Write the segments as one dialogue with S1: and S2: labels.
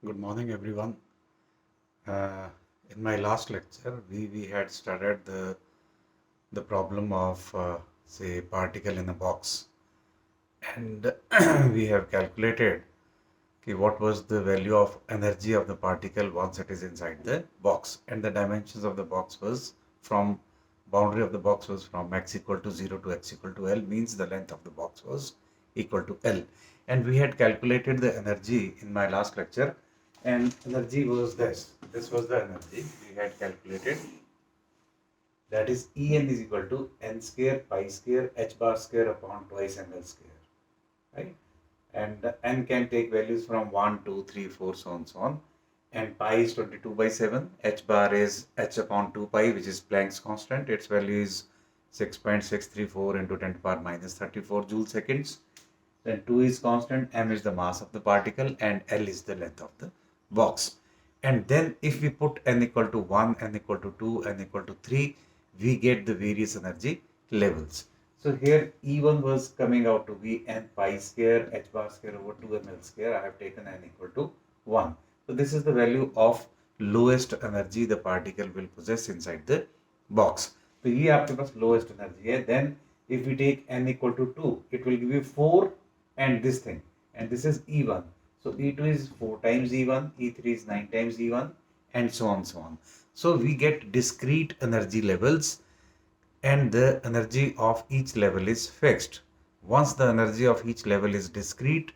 S1: Good morning, everyone. Uh, in my last lecture, we had studied the problem of say particle in a box, and we have calculated what was the value of energy of the particle once it is inside the box, and the dimensions of the box was from boundary of the box was from x equal to 0 to x equal to L, means the length of the box was equal to L. And we had calculated the energy in my last lecture, and energy was this was the energy we had calculated, that is En is equal to n square pi square h bar square upon twice ml square, right? And n can take values from 1, 2, 3, 4, so on, so on. And pi is 22 by 7. H bar is h upon 2 pi, which is Planck's constant. Its value is 6.634 into 10 to the power minus 34 joule seconds. Then 2 is constant, m is the mass of the particle, and L is the length of the box. And then if we put n equal to 1, n equal to 2, n equal to 3, we get the various energy levels. So here E1 was coming out to be n pi square h bar square over 2 ml square. I have taken n equal to 1. So this is the value of lowest energy the particle will possess inside the box. तो ये आपके पास lowest energy है. Then if we take n equal to 2, it will give you 4 and this thing, and this is E1. So E2 is 4 times E1, E3 is 9 times E1, and so on, so on. So we get discrete energy levels, and the energy of each level is fixed. Once the energy of each level is discrete,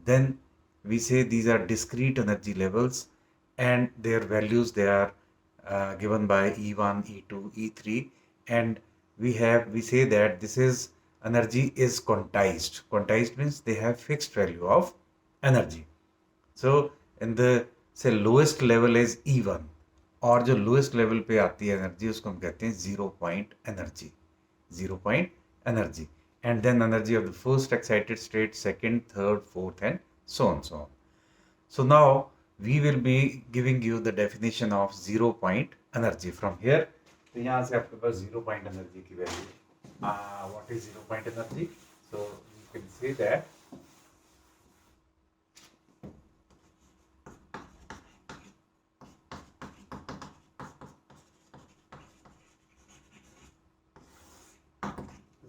S1: then we say these are discrete energy levels, and their values, they are given by E1, E2, E3, and we say that this is energy is quantized. Quantized means they have fixed value of energy. So in the say lowest level is E1, और जो lowest level पे आती है energy उसको हम कहते हैं zero point energy. And then energy of the first excited state, second, third, fourth, and so on. So now we will be giving you the definition of zero point energy from here. तो यहाँ से आपके पास zero point energy की value. What is zero point energy? So you can say that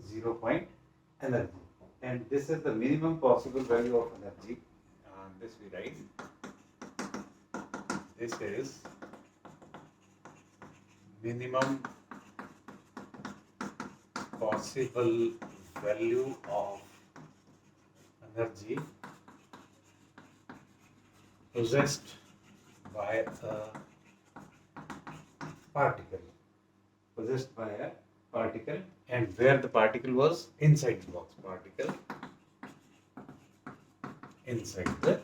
S1: zero point energy, and this is the minimum possible value of energy. This we write, this is minimum possible value of energy possessed by a particle, and where the particle was inside the box, inside the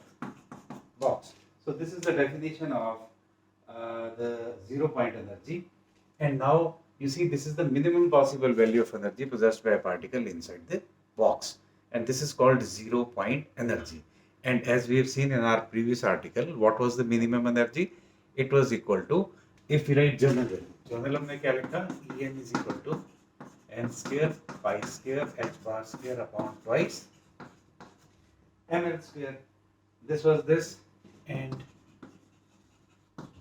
S1: box. So this is the definition of the zero point energy. And now you see this is the minimum possible value of energy possessed by a particle inside the box. And this is called zero point energy. And as we have seen in our previous article, what was the minimum energy? It was equal to, if we write journal हमने क्या लिखा? En is equal to n square pi square h bar square upon twice ml square. This was this, and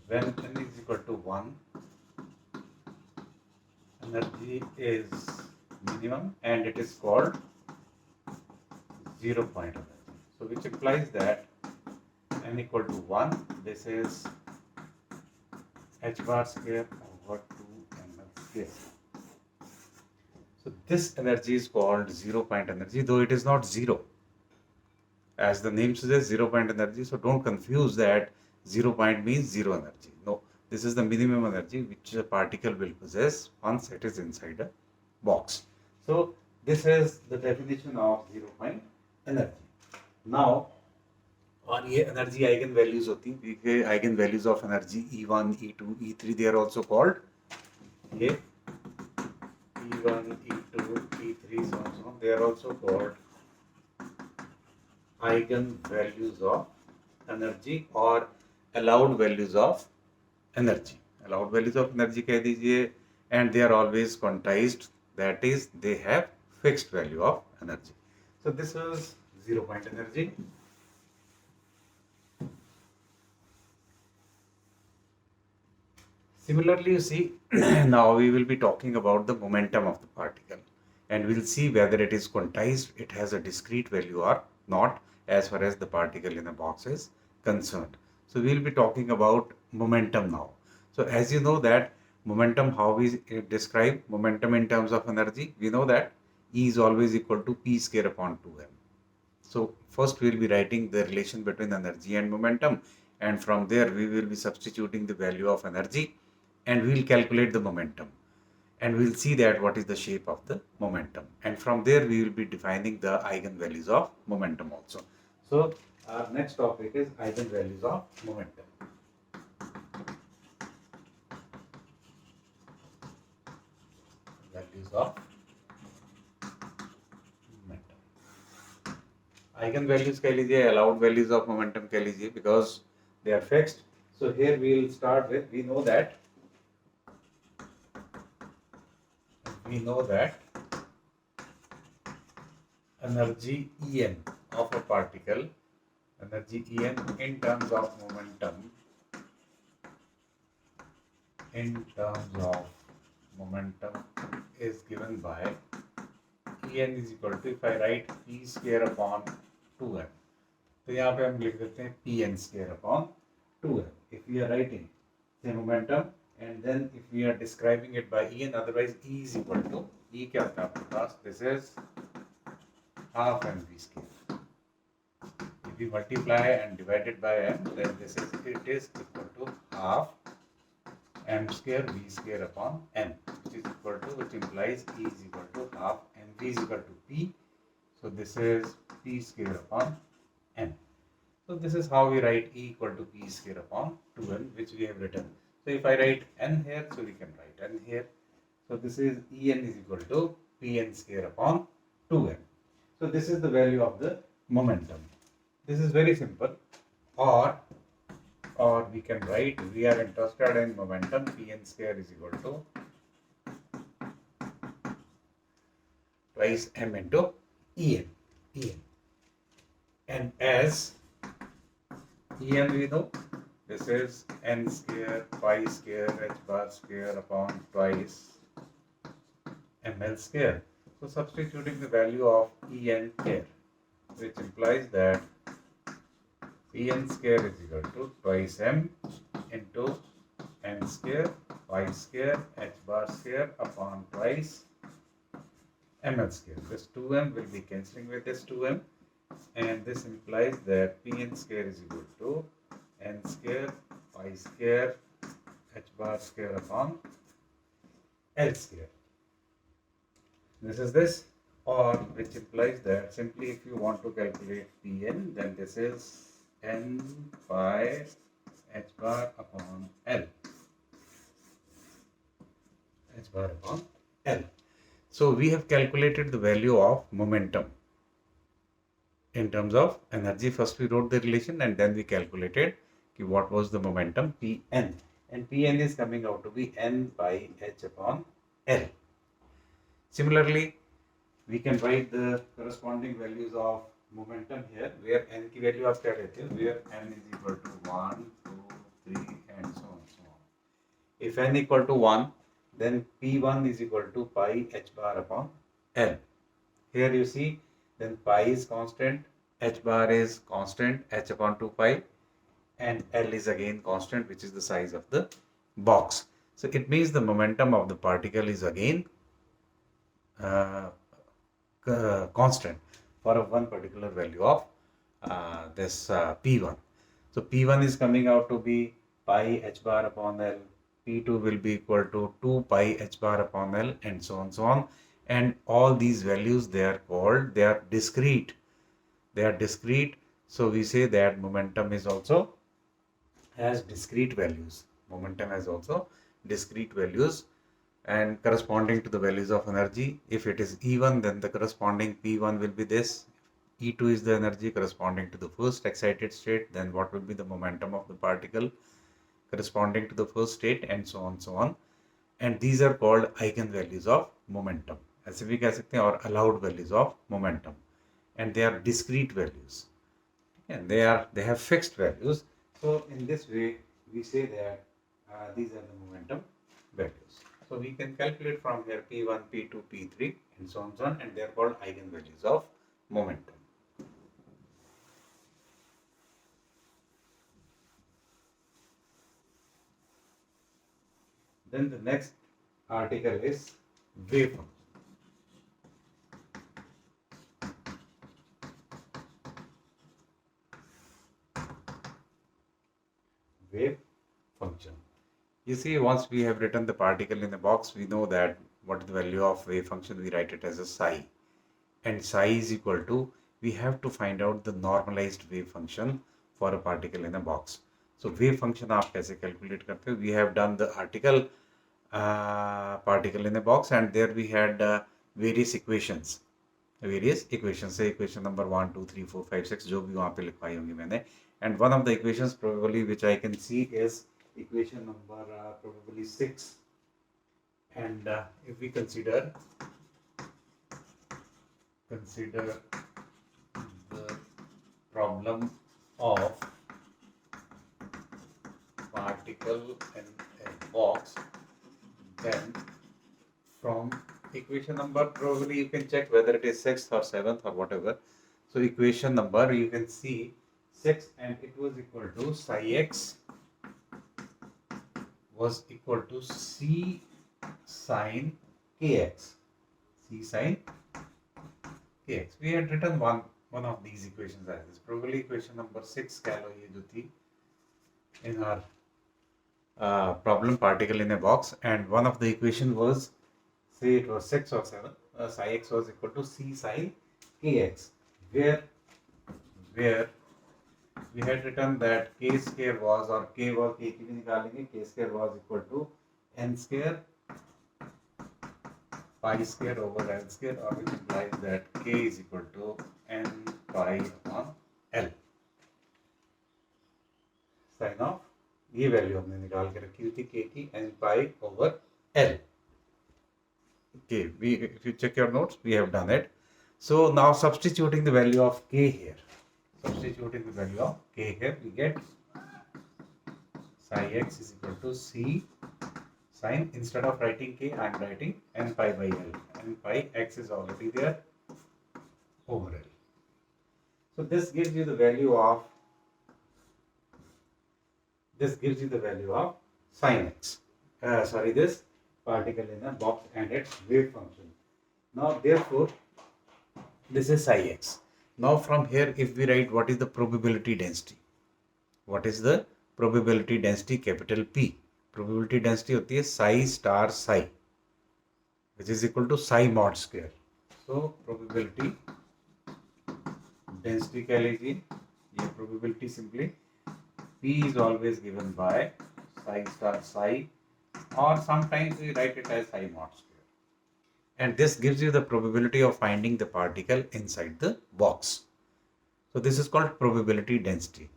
S1: when n is equal to 1, energy is minimum, and it is called zero point energy. So which implies that n equal to 1, this is h bar square over 2 ml square. So this energy is called zero point energy, though it is not zero. As the name suggests, zero point energy. So don't confuse that 0 point means zero energy. No, this is the minimum energy which a particle will possess once it is inside a box. So this is the definition of 0 point energy. Now, और ये energy eigen values होती हैं. Eigen values of energy E1, E2, E3, they are also called ये E1, E2, E3, so on. They are also called eigen values of energy or allowed values of energy. Allowed values of energy कह दीजिए, and they are always quantized, that is they have fixed value of energy. So this was 0 point energy. Similarly, you see, now we will be talking about the momentum of the particle, and we'll see whether it is quantized, it has a discrete value or not, as far as the particle in a box is concerned. So we'll be talking about momentum now. So as you know that momentum, how we describe momentum in terms of energy, we know that E is always equal to P square upon 2m. So first we'll be writing the relation between energy and momentum, and from there we will be substituting the value of energy and we'll calculate the momentum, and we'll see that what is the shape of the momentum, and from there we will be defining the eigenvalues of momentum also. So our next topic is eigenvalues of momentum. Values of momentum. Eigenvalues कह लीजिए, allowed values of momentum कह लीजिए, because they are fixed. So here we will start with, we know that energy En of a particle, energy En in terms of momentum, is given by En is equal to, if I write P square upon 2m, तो यहाँ पे हम लिख देते हैं Pn square upon 2m. If we are writing the momentum and then if we are describing it by En, otherwise E is equal to, E क्या होता है आपके पास, this is half mv square. If you multiply and divide it by m, then it is equal to half m square v square upon m, which implies E is equal to half mv is equal to p. So this is p square upon m. So this is how we write E equal to p square upon 2m, which we have written. So if I write n here, so we can write n here. So this is En is equal to Pn square upon 2m. So this is the value of the momentum. This is very simple. Or we can write, we are interested in momentum, Pn square is equal to twice m into En. And as En we know, this is n square pi square h bar square upon twice ml square. So substituting the value of En here, which implies that Pn square is equal to twice m into n square pi square h bar square upon twice ml square. This 2m will be cancelling with this 2m, and this implies that Pn square is equal to n square pi square h bar square upon L square. This is this, or which implies that simply if you want to calculate Pn, then this is n pi h bar upon L. So we have calculated the value of momentum in terms of energy. First we wrote the relation and then we calculated what was the momentum Pn, and Pn is coming out to be n pi h upon L. Similarly, we can write the corresponding values of momentum here, where n की value आप क्या लेते हो, where n is equal to 1, 2, 3 and so on. If n equal to 1, then P1 is equal to pi h bar upon L. Here you see, then pi is constant, h bar is constant, h upon 2 pi, and L is again constant, which is the size of the box. So it means the momentum of the particle is again constant for one particular value of this P1. So P1 is coming out to be pi h bar upon L, P2 will be equal to 2 pi h bar upon L, and so on. And all these values, they are discrete. So we say that momentum is also has discrete values. And corresponding to the values of energy. If it is E1, then the corresponding P1 will be this. E2 is the energy corresponding to the first excited state. Then what will be the momentum of the particle corresponding to the first state, and so on. And these are called eigenvalues of momentum. ऐसे भी कह सकते हैं, or allowed values of momentum. And they are discrete values. And they have fixed values. So in this way, we say that These are the momentum values. So we can calculate from here P1, P2, P3 and so on, and they are called eigenvalues of momentum. Then the next article is wave function. Wave function. You see, once we have written the particle in the box, we know that what is the value of wave function. We write it as a psi, and psi is equal to, we have to find out the normalized wave function for a particle in a box. So wave function आप कैसे calculate करते हो? We have done the article particle in a box, and there we had various equations. Say equation number 1, 2, 3, 4, 5, 6 जो भी वहाँ पे लिखवाई होंगी मैंने. And one of the equations probably which I can see is equation number probably 6. And if we consider the problem of particle in a box, then from equation number, probably you can check whether it is 6th or 7th or whatever. So equation number, you can see 6, and it was equal to psi x was equal to c sine kx. C sine kx. We had written one of these equations as this. Probably equation number 6 कह लो ये जो थी in our problem particle in a box, and one of the equation was, say it was 6 or 7, psi x was equal to c sine kx, where we had written that k square was, or k was, k की भी निकालेंगे, k square was equal to n square pi square over l square, or which implies that k is equal to n pi upon l. Sin of ये value हमने निकाल के रखी हुई थी k की, n pi over l. Okay, if you check your notes, we have done it. So now substituting the value of k here, we get psi x is equal to c sine, instead of writing k, I am writing n pi by l. N pi x is already there over l. So this gives you the value of sine x. This particle in a box and its wave function. Now therefore this is psi x. Now from here, if we write what is the probability density, capital P. Probability density होती है psi star psi, which is equal to psi mod square. So probability density कह लीजिए, ये probability simply P is always given by psi star psi, or sometimes we write it as psi mod square. And this gives you the probability of finding the particle inside the box. So this is called probability density.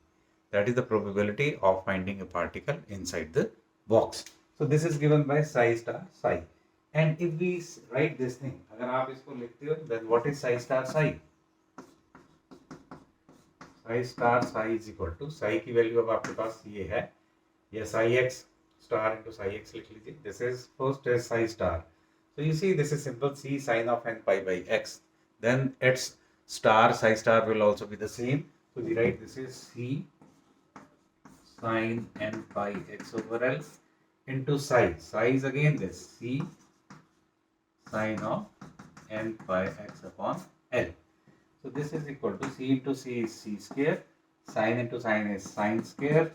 S1: That is the probability of finding a particle inside the box. So this is given by psi star psi. And if we write this thing, अगर आप इसको लिखते हो, then what is psi star psi? Psi star psi is equal to, psi की value अब आपके पास ये है, ये psi x star into psi x लिख लीजिए. This is first is psi star. So you see, this is simple, c sine of n pi by x. Then its star, psi star will also be the same. So we write this is c sine n pi x over l into psi. Psi is again this c sine of n pi x upon l. So this is equal to c into c is c square, sine into sine is sine square,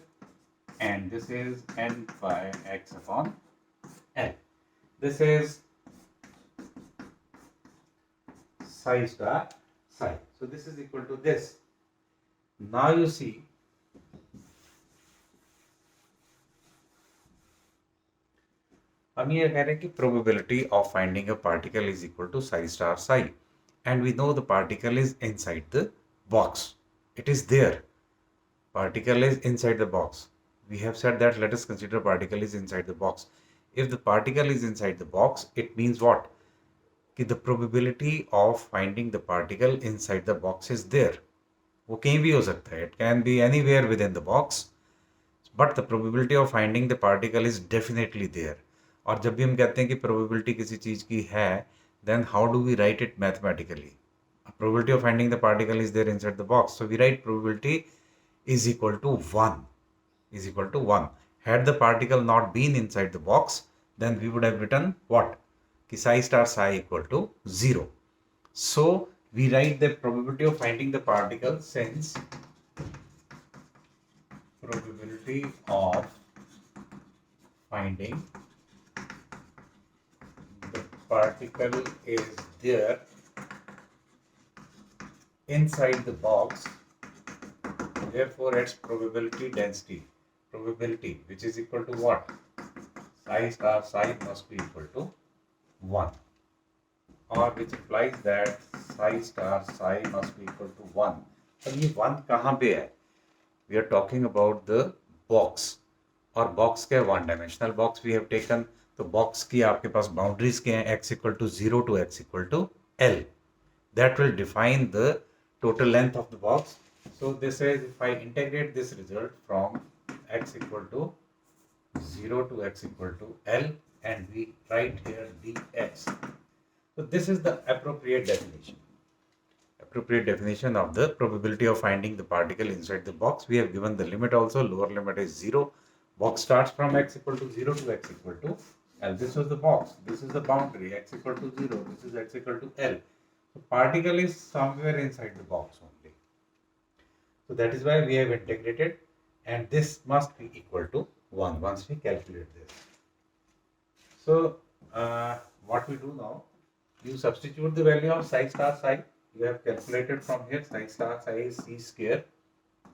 S1: and this is n pi x upon l. This is psi star psi. So this is equal to this. Now you see, हम ये कह रहे हैं कि probability of finding a particle is equal to psi star psi, and we know the particle is inside the box. It is there. Particle is inside the box. We have said that let us consider particle is inside the box. If the particle is inside the box, it means what? कि the probability of finding the particle inside the box is there. वो कहीं भी हो सकता है. It can be anywhere within the box. But the probability of finding the particle is definitely there. और जब भी हम कहते हैं कि प्रोबेबिलिटी किसी चीज की है, then how do we write it mathematically? Probability of finding the particle is there inside the box, so we write probability is equal to 1, is equal to 1. Had the particle not been inside the box, then we would have written what? Ki psi star psi equal to 0. So we write the probability of finding the particle since probability of finding the particle is there inside the box, therefore its probability density, probability which is equal to what? Psi star psi must be equal to 1, or which implies that psi star psi must be equal to 1. अब ये 1 कहाँ पे है? We are talking about the box. और box क्या है? One dimensional box we have taken. तो box की आपके पास बाउंड्रीज के हैं, x equal to 0 to x equal to l. That will define the total length of the box. So this is, if I integrate this result from x equal to 0 to x equal to l, and we write here dx. So this is the appropriate definition. Appropriate definition of the probability of finding the particle inside the box. We have given the limit also. Lower limit is 0. Box starts from x equal to 0 to x equal to l. This was the box. This is the boundary. X equal to 0. This is x equal to l. So particle is somewhere inside the box only. So that is why we have integrated, and this must be equal to 1 once we calculate this. So what we do now, you substitute the value of psi star psi. You have calculated from here psi star psi is c square,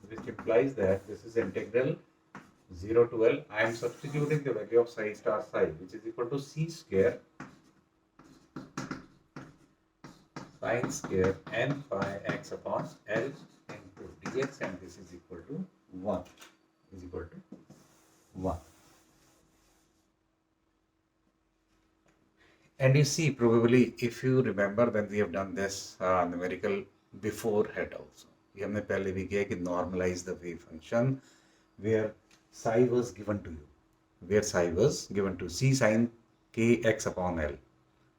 S1: which implies that this is integral 0 to l. I am substituting the value of psi star psi, which is equal to c square sin square n phi x upon l into dx, and this is equal to 1, is equal to 1. And you see, probably if you remember, when we have done this numerical before head also, ये हमने पहले भी किया कि normalize the wave function where psi was given to you, where psi was given to c sin k x upon l,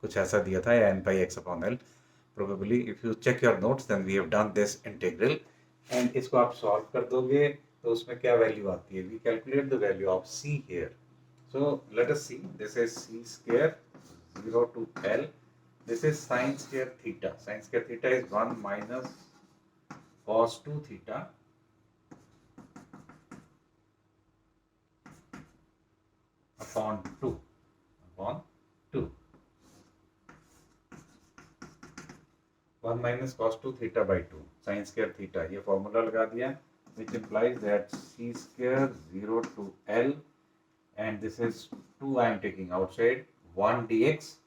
S1: कुछ ऐसा दिया था, या n pi x upon l. Probably if you check your notes, then we have done this integral, and इसको आप solve कर दोगे तो उसमें क्या value आती है? We calculate the value of c here. So let us see. This is c square 0 to l. This is sin square theta. Sin square theta is 1 minus cos 2 theta upon 2 upon 2. 1 minus cos 2 theta by 2 sin square theta. ये formula लगा दिया, which implies that c square 0 to l, and this is 2 I am taking outside, 1 dx,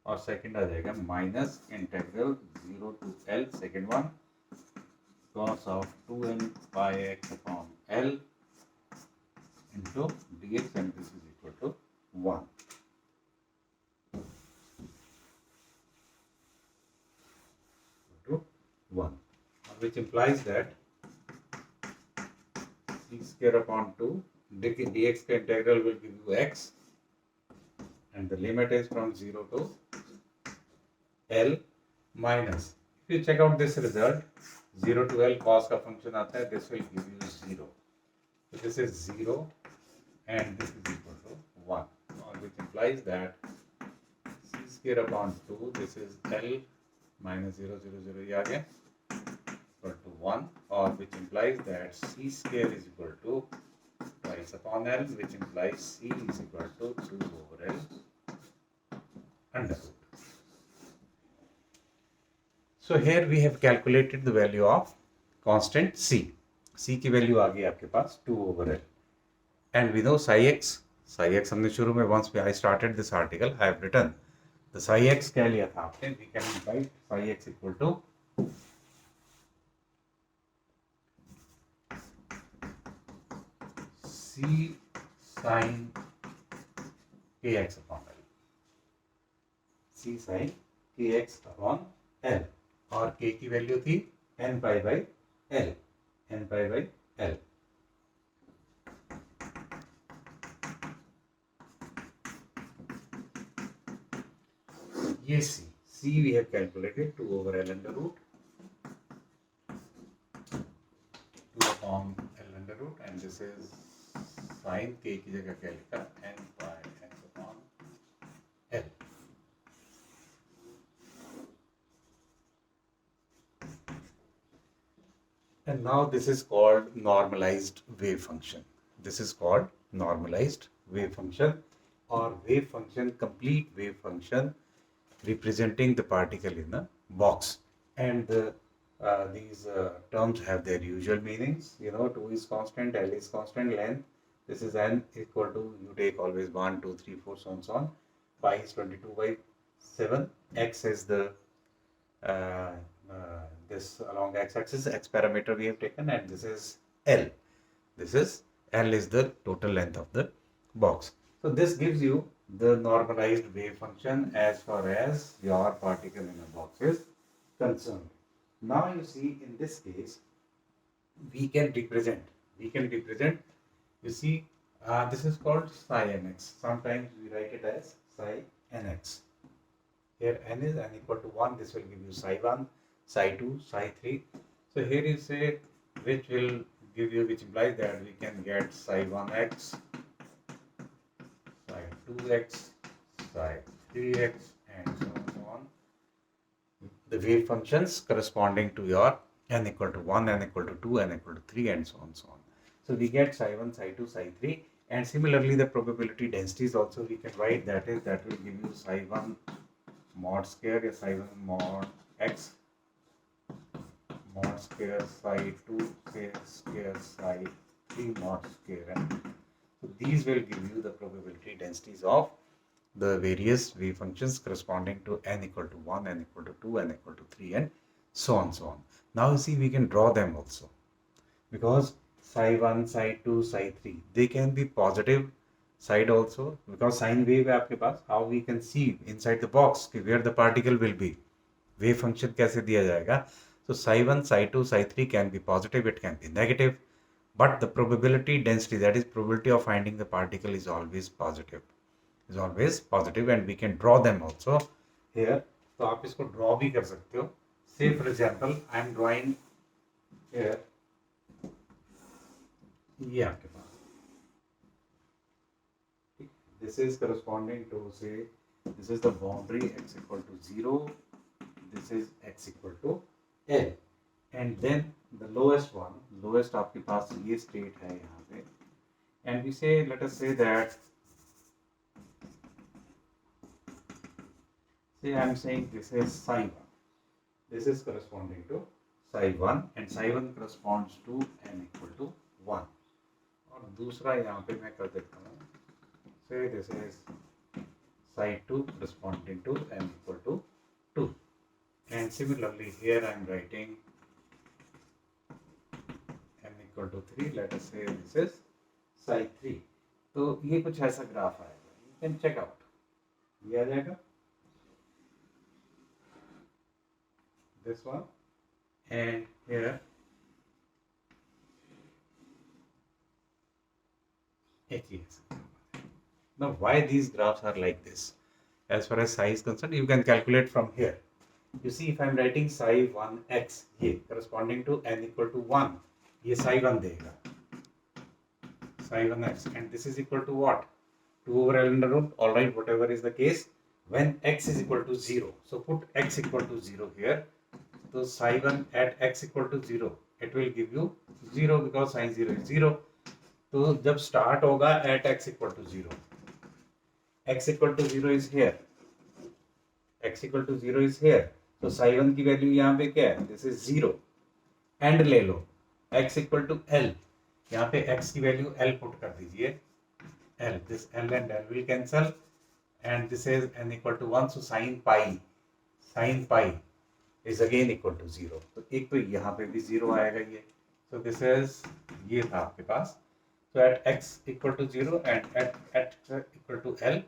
S1: और second आ जाएगा minus integral 0 to l, second one, cos of 2n pi x upon l into dx, and this is equal to 1. To 1, which implies that c square upon 2 dx का integral will give you x, and the limit is from 0 to l minus, if you check out this result, 0 to l cos का function आता है, this will give you 0. So this is 0 and this is equal to 1, which implies that c square upon 2, this is l minus 0 0 0 ये आ गया, equal to 1, or which implies that c square is equal to twice upon l, which implies c is equal to 2 over l under root. So here we have calculated the value of constant c. c की value आ गई आपके पास 2 over l, and we know psi x हमने शुरू में, once I started this article, I have written the psi x क्या लिया था आपने? We can write psi x equal to c sin kx upon l, c sin kx upon l, और k की value थी n pi by l, n pi by L. ये C we have calculated 2 over L under root 2 upon L under root, and this is sin k की जगह क्या लिखा n pi x upon L. And now this is called normalized wave function. This is called normalized wave function, or wave function, complete wave function representing the particle in a box. And these terms have their usual meanings. 2 is constant, L is constant, length. This is n equal to, you take always 1, 2, 3, 4, so on, so on. Pi is 22 by 7. X is the this along x-axis, x parameter we have taken, and this is L. L is the total length of the box. So this gives you the normalized wave function as far as your particle in a box is concerned. Now you see, in this case, we can represent, you see, this is called psi nx. Sometimes we write it as psi nx. Here n is n equal to 1, this will give you psi 1, psi 2, psi 3. So here you say, which implies that we can get psi 1x, psi 2x, psi 3x, and so on. The wave functions corresponding to your n equal to 1, n equal to 2, n equal to 3, and so on, so on. So we get psi 1, psi 2, psi 3, and similarly the probability densities also we can write, that will give you psi 1 mod square, or psi 1 mod x, mod square, psi 2 square, psi 3 mod square, and so these will give you the probability densities of the various wave functions corresponding to n equal to 1, n equal to 2, n equal to 3, and so on, so on. Now you see, we can draw them also, because psi 1, psi 2, psi 3, they can be positive side also, because sine wave है आपके पास. How we can see inside the box where the particle will be, wave function कैसे दिया जाएगा. So psi 1, psi 2, psi 3 can be positive, it can be negative, but the probability density, that is probability of finding the particle, is always positive, and we can draw them also here. तो आप इसको draw भी कर सकते हो. Say for example, I am drawing here, ये आपके पास, this is corresponding to, say, this is the boundary x equal to 0, this is x equal to L, and then the lowest आपके पास ये state है यहाँ पे, and we say, let us say that, say I am saying this is psi 1, this is corresponding to psi 1, and psi 1 corresponds to n equal to 1, और दूसरा यहाँ पे मैं कर देता हूँ, say this is psi 2 corresponding to n equal to 2, and similarly here I am writing n equal to 3, let us say this is psi 3. तो ये कुछ ऐसा ग्राफ आएगा, you can check out, ये आ जाएगा, this one, and here HES. Now why these graphs are like this? As far as psi is concerned, you can calculate from here. You see, if I am writing psi 1x, ये corresponding to n equal to 1, ये psi 1 देगा, psi 1x, and this is equal to what? 2 over L under root. All right, whatever is the case, when x is equal to 0, so put x equal to 0 here. So psi 1 at x equal to 0, it will give you 0, because sin 0 is 0. तो जब start होगा at x equal to 0, x equal to 0 is here, x equal to 0 is here, तो psi 1 की value यहाँ पे क्या है, this is 0, and ले लो x equal to L, यहाँ पे x की वैल्यू L पुट कर दीजिए, L, this L and L will cancel, and this is n equal to 1, so sin pi is again equal to 0. तो एक तो यहाँ पे भी 0 आएगा ये, so this is, ये था आपके पास, so at x equal to 0 and at x equal to L,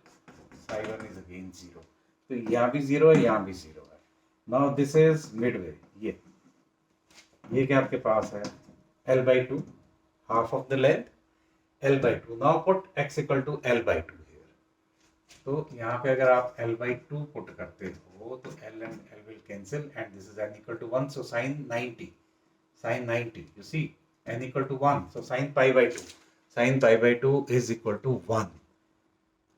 S1: psi 1 is again 0. तो यहाँ भी 0 है, यहाँ भी 0 है. Now this is midway, ये क्या आपके पास है, L by 2, half of the length, L by 2. Now put x equal to L by 2 here. तो यहाँ पे अगर आप L by 2 put करते हो तो L and L will cancel and this is n equal to 1. So sin 90. Sin 90. You see n equal to 1. So sin pi by 2. Sin pi by 2 is equal to 1.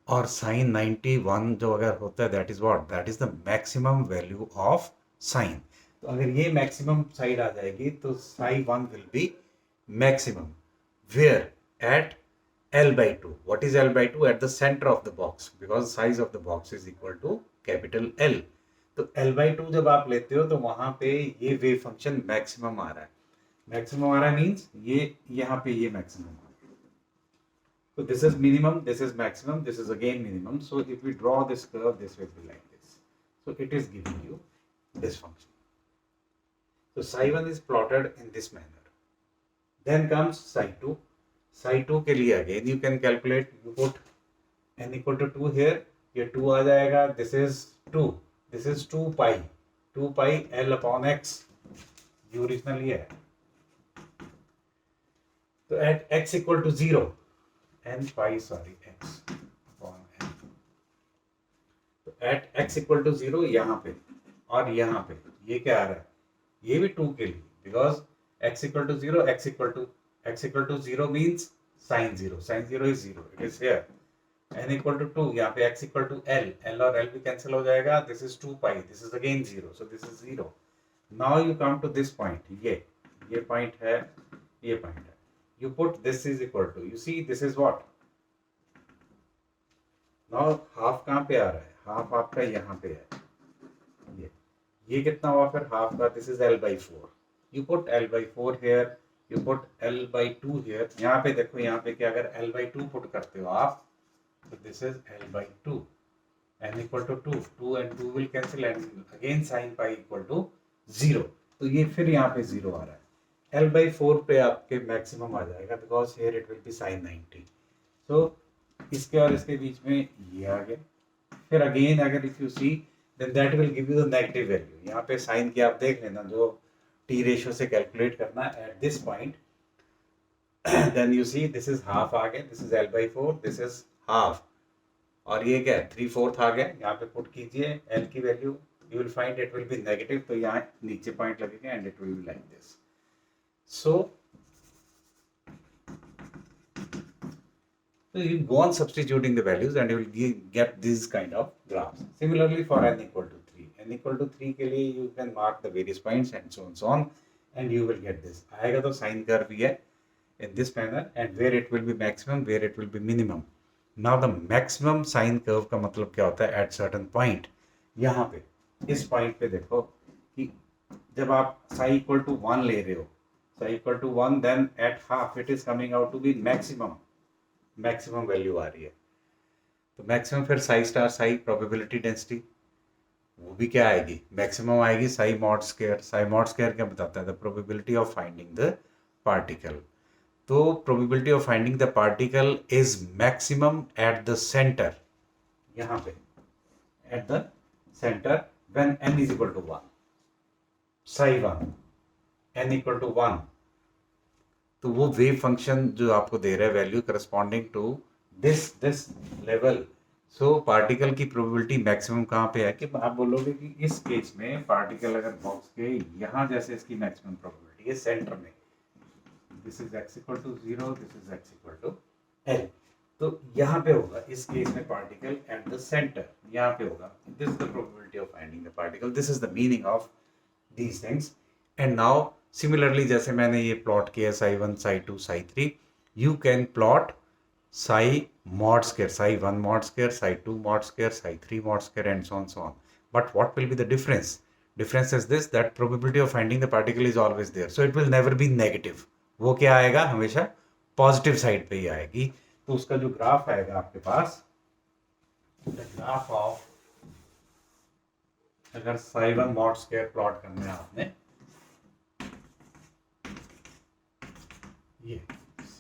S1: और sin 91 जो अगर होता है that is what, that is the maximum value of sine. तो अगर ये maximum side आ जाएगी तो sine 1 will be maximum where at L by 2. What is L by 2? At the center of the box, because size of the box is equal to capital L. तो L by 2 जब आप लेते हो तो वहां पे ये वेव फंक्शन मैक्सिमम आ रहा है. मैक्सिमम आ रहा है मीन्स ये यहाँ पे ये मैक्सिमम आ रहा है. So this is minimum, this is maximum, this is again minimum. So if we draw this curve, this will be like this. So it is giving you this function. So psi 1 is plotted in this manner. Then comes psi 2. Psi 2 के लिए again you can calculate. You put n equal to 2 here. ये 2 आ जाएगा. This is 2. This is 2 pi. 2 pi L upon x. ये original ये है. तो at x equal to 0. N pi sorry x upon n. तो at x equal to 0 यहाँ पे और यहाँ पे ये क्या आ रहा है? ये भी 2 के लिए because x equal to 0, x equal to 0 means sin 0. Sin 0 is 0. It is here. n equal to 2. यहाँ पे x equal to L. L और L भी cancel हो जाएगा. This is 2 pi. This is again 0. So this is 0. Now you come to this point. ये point है. ये point है. You put this is equal to. You see this is what? Now half कहाँ पे आ रहा है? Half आपका यहाँ पे है. ये कितना हुआ फिर half का? This is L by 4. You put L by 4 here. You put L by 2 here. यहाँ पे देखो यहाँ पे कि अगर L by 2 put करते हो आप तो this is L by 2. N equal to 2. 2 and 2 will cancel and again sin pi equal to 0. तो ये फिर यहाँ पे 0 आ रहा है. L by 4 पे आपके मैक्सिमम आ जाएगा because here it will be sin 90. So इसके और इसके बीच में ये आ गया. फिर अगेन अगर if you see then that will give you the negative value. यहाँ पे साइन की आप देख लेना जो t रेशियो से कैलकुलेट करना at this point. Then you see this is half आ गया. This is L by 4. This is half. और ये क्या है? 3/4 आ गया. यहाँ पे पुट कीजिए L की value. You will find it will be negative. तो यहाँ नीचे पॉइंट लगेगा and it will be like this. So you go on substituting the values and you will get these kind of graphs. Similarly for n equal to 3. n equal to 3 के लिए you can mark the various points and so on and you will get this. आएगा तो sine curve भी है in this manner and where it will be maximum, where it will be minimum. Now the maximum sine curve का मतलब क्या होता है? At certain point. यहाँ पे इस point पे देखो कि जब आप psi equal to 1 ले रहे हो, psi equal to 1 then at half it is coming out to be maximum. Maximum value आ रही है. तो मैक्सिमम फिर psi star psi probability density वो भी क्या आएगी? मैक्सिमम आएगी psi mod square. Psi mod square क्या बताता है? The probability of finding the particle. तो probability of finding the particle is maximum at the centre. यहाँ पे at the centre when n is equal to 1. Psi 1 n equal to 1. तो वो wave function जो आपको दे रहा है value corresponding to this level. So particle की प्रोबेबिलिटी मैक्सिमम कहाँ पे है कि आप बोलोगे कि इस केस में पार्टिकल अगर बॉक्स के यहाँ जैसे इसकी मैक्सिमम प्रोबेबिलिटी है सेंटर में. This is x equal to 0, this is x equal to L. तो यहाँ पे होगा इस केस में पार्टिकल एट द सेंटर. यहाँ पे होगा. This is the probability of finding the particle. This is the meaning of these things. And now similarly जैसे मैंने ये प्लॉट किया Sai 1, Sai 2, Sai 3, you can plot Sai mod square, Sai 1 mod square, Sai 2 mod square, Sai 3 mod square and so on. But what will be the difference? Difference is this, that probability of finding the particle is always there. So it will never be negative. वो क्या आएगा? हमेशा positive side पे ही आएगी. तो उसका जो graph आएगा आपके पास, द ग्राफ ऑफ अगर साई 1 मॉड स्क्वायर प्लॉट करना है आपने, ये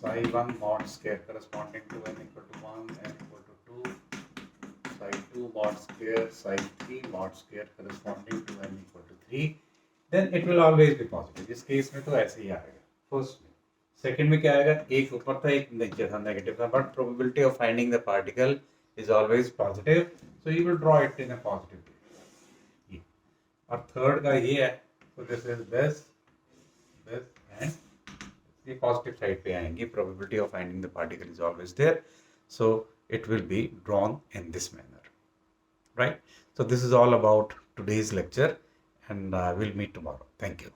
S1: psi 1 mod square corresponding to n equal to 1, n equal to 2, psi 2 mod square, psi 3 mod square corresponding to n equal to 3, then it will always be positive. इस case में तो ऐसे ही आएगा. First में सेकंड में क्या आएगा, एक ऊपर था एक नीचे था, नेगेटिव था, but probability of finding the particle is always positive, so you will draw it in a positive way. और थर्ड का ये है, so this is this and ये पॉजिटिव साइड पे आएंगी, probability of finding the particle is always there, so it will be drawn in this manner, right? So this is all about today's lecture, and we'll meet tomorrow. Thank you.